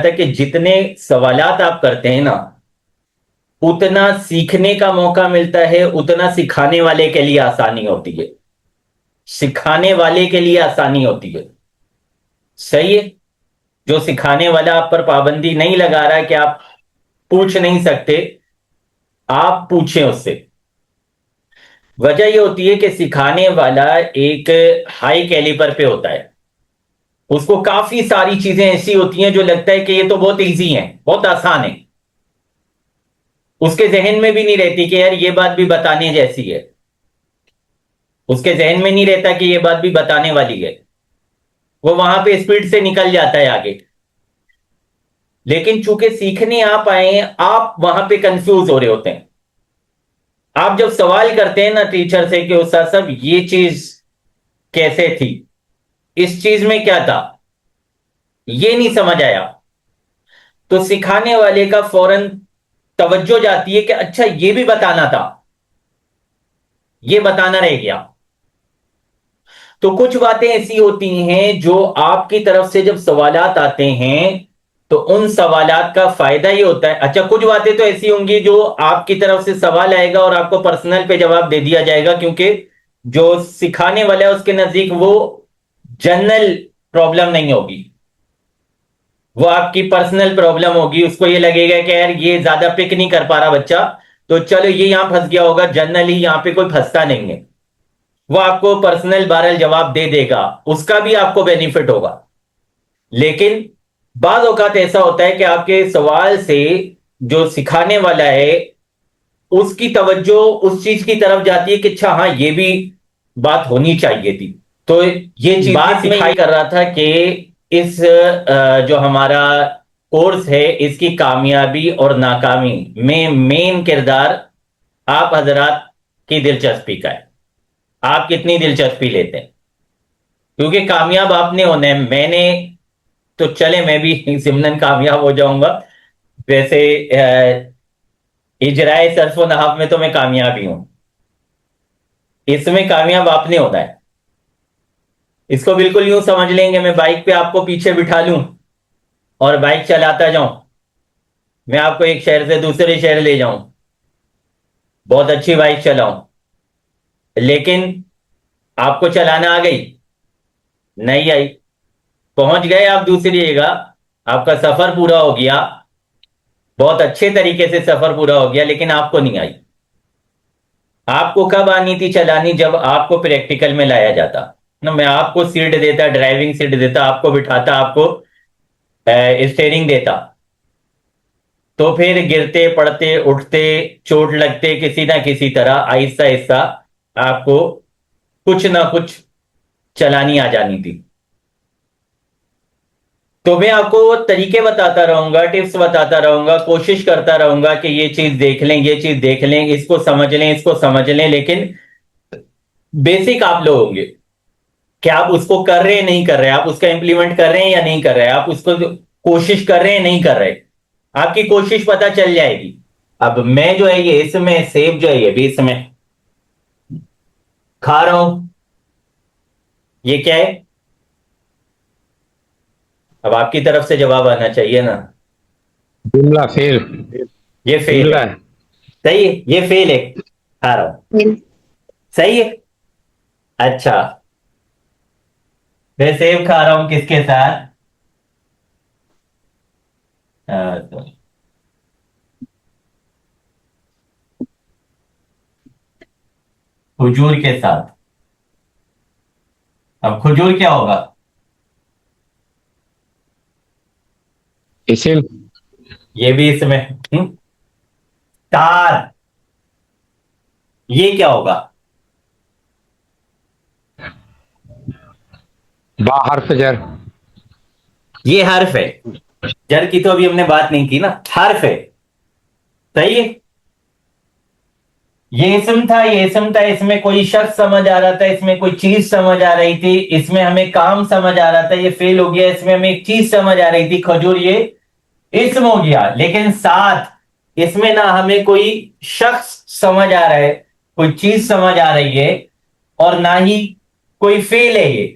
था कि जितने सवालात आप करते हैं ना, उतना सीखने का मौका मिलता है, उतना सिखाने वाले के लिए आसानी होती है। सिखाने वाले के लिए आसानी होती है। सही है। जो सिखाने वाला आप पर पाबंदी नहीं लगा रहा है कि आप पूछ नहीं सकते, आप पूछें उससे। वजह यह होती है कि सिखाने वाला एक हाई कैलिबर पे होता है। उसको काफी सारी चीजें ऐसी होती हैं जो लगता है कि ये तो बहुत इजी है, बहुत आसान है। उसके जहन में भी नहीं रहती कि यार ये बात भी बताने जैसी है। उसके जहन में नहीं रहता कि ये बात भी बताने वाली है। वो वहां पे स्पीड से निकल जाता है आगे। लेकिन चूंकि सीखने आप आए हैं, आप वहां पे कंफ्यूज हो रहे होते हैं। आप जब सवाल करते हैं ना टीचर से कि उस्ताद साहब ये चीज कैसे थी, इस चीज में क्या था, ये नहीं समझ आया, तो सिखाने वाले का फौरन तवज्जो जाती है कि अच्छा ये भी बताना था, ये बताना रह गया। तो कुछ बातें ऐसी होती हैं जो आपकी तरफ से जब सवालात आते हैं, तो उन सवालात का फायदा ये होता है। अच्छा, कुछ बातें तो ऐसी होंगी जो आपकी तरफ से सवाल आएगा और आपको पर्सनल पे जवाब दे दिया जाएगा, क्योंकि जो सिखाने वाला है उसके नजदीक वो जनरल प्रॉब्लम नहीं होगी, वो आपकी पर्सनल प्रॉब्लम होगी। उसको ये लगेगा कि यार ये ज्यादा पिक नहीं कर पा रहा बच्चा, तो चलो ये यहां फंस गया होगा, जनरली यहां पे कोई फंसता नहीं है। वो आपको पर्सनल बहरल जवाब दे देगा, उसका भी आपको बेनिफिट होगा। लेकिन बाज औकात ऐसा होता है कि आपके सवाल से जो सिखाने वाला है उसकी तवज्जो उस चीज की तरफ जाती है कि अच्छा हाँ ये भी बात होनी चाहिए थी। तो ये चीज बात सिखाई कर रहा था कि इस जो हमारा कोर्स है इसकी कामयाबी और नाकामी में मेन किरदार आप हजरात की दिलचस्पी का है। आप कितनी दिलचस्पी लेते हैं, क्योंकि कामयाब आपने होना है। मैंने तो चले मैं भी जिमनन कामयाब हो जाऊंगा। वैसे इजराए सर्फ और नहाफ में तो मैं कामयाब ही हूं। इसमें कामयाब आपने होना है। इसको बिल्कुल यूं समझ लेंगे, मैं बाइक पे आपको पीछे बिठा लूं और बाइक चलाता जाऊं, मैं आपको एक शहर से दूसरे शहर ले जाऊं, बहुत अच्छी बाइक चलाऊं, लेकिन आपको चलाना आ गई नहीं आई, पहुंच गए आप दूसरी जगह, आपका सफर पूरा हो गया, बहुत अच्छे तरीके से सफर पूरा हो गया, लेकिन आपको नहीं आई। आपको कब आनी थी चलानी, जब आपको प्रैक्टिकल में लाया जाता ना। मैं आपको सीट देता, ड्राइविंग सीट देता, आपको बिठाता, आपको स्टेयरिंग देता, तो फिर गिरते पड़ते उठते चोट लगते किसी ना किसी तरह आहिस्ता आहिस्ता आपको कुछ ना कुछ चलानी आ जानी थी। तो मैं आपको तरीके बताता रहूंगा, टिप्स बताता रहूंगा, कोशिश करता रहूंगा कि ये चीज देख लें, ये चीज देख लें, इसको समझ लें, इसको समझ लें। लेकिन बेसिक आप लोग होंगे कि आप उसको कर रहे हैं नहीं कर रहे, आप उसका इंप्लीमेंट कर रहे हैं या नहीं कर रहे, आप उसको कोशिश कर रहे हैं नहीं कर रहे। आपकी कोशिश पता चल जाएगी। अब मैं जो है ये इसमें सेब जो है ये भी इसमें खा रहा हूं, ये क्या है? अब आपकी तरफ से जवाब आना चाहिए ना। जुमला फेल। ये फेल है। जुमला है। सही है, ये फेल है, खा रहा हूं। सही है। अच्छा, मैं सेब खा रहा हूं किसके साथ? तो खजूर के साथ। अब खजूर क्या होगा? इसिम। ये भी इसमें तार। ये क्या होगा? बा हर्फ जर। ये हर्फ है। जर की तो अभी हमने बात नहीं की ना, हर्फ है। सही है। ये इसम था, ये इसम था, इसमें कोई शख्स समझ आ रहा था, इसमें कोई चीज समझ आ रही थी, इसमें हमें काम समझ आ रहा था, ये फेल हो गया। इसमें हमें एक चीज समझ आ रही थी, खजूर, ये इसम हो गया। लेकिन साथ इसमें ना हमें कोई शख्स समझ आ रहा है, कोई चीज समझ आ रही है, और ना ही कोई फेल है ये।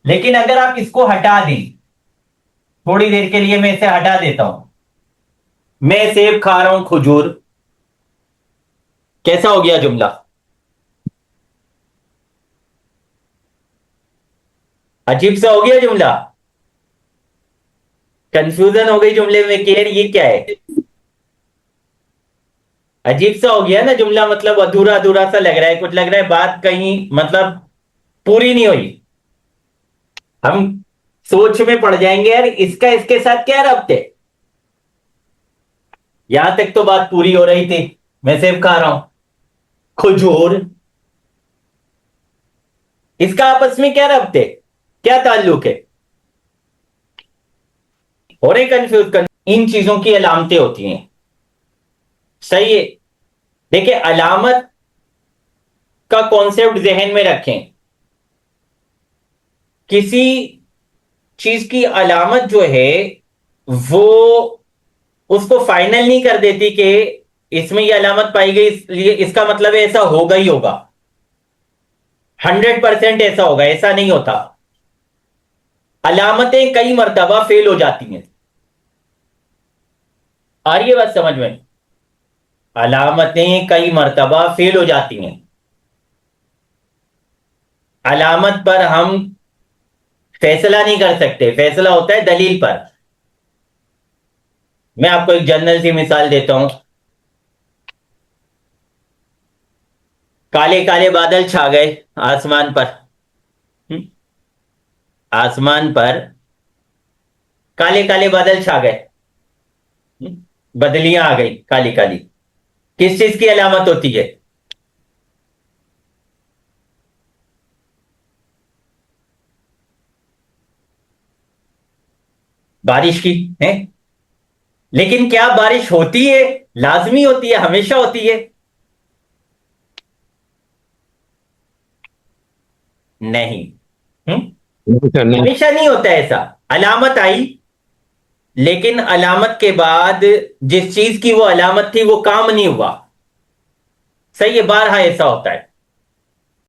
लेकिन अगर आप इसको हटा दें, थोड़ी देर के लिए मैं इसे हटा देता हूं। मैं सेब खा रहा हूं खजूर। कैसा हो गया जुमला? अजीब सा हो गया जुमला। कंफ्यूजन हो गई जुमले में कि यार ये क्या है। अजीब सा हो गया ना जुमला, मतलब अधूरा अधूरा सा लग रहा है, कुछ लग रहा है बात कहीं मतलब पूरी नहीं हुई। हम सोच में पड़ जाएंगे यार, इसका इसके साथ क्या रब्त है। यहां तक तो बात पूरी हो रही थी, मैं सेब खा रहा हूं खजूर, इसका आपस में क्या रब्त है, क्या ताल्लुक है। हो रहे कंफ्यूज कर। इन चीजों की अलामतें होती हैं, सही है। देखिए, अलामत का कॉन्सेप्ट जहन में रखें। किसी चीज की अलामत जो है वो उसको फाइनल नहीं कर देती कि इसमें ये अलामत पाई गई इसलिए इसका मतलब है ऐसा होगा ही होगा, 100% ऐसा होगा, ऐसा नहीं होता। अलामतें कई मर्तबा फेल हो जाती हैं। आ रही है बात समझ में? अलामतें कई मर्तबा फेल हो जाती हैं। अलामत पर हम फैसला नहीं कर सकते, फैसला होता है दलील पर। मैं आपको एक जनरल सी मिसाल देता हूं। काले काले बादल छा गए आसमान पर। हम्म? आसमान पर काले काले बादल छा गए। हम्म? बदलियां आ गई काली काली। किस चीज की अलामत होती है? बारिश की है। लेकिन क्या बारिश होती है, लाजमी होती है, हमेशा होती है? नहीं। हम्म? नहीं सर, नहीं। हमेशा नहीं होता ऐसा। अलामत आई, लेकिन अलामत के बाद जिस चीज की वो अलामत थी वो काम नहीं हुआ। सही है, बारहा ऐसा होता है।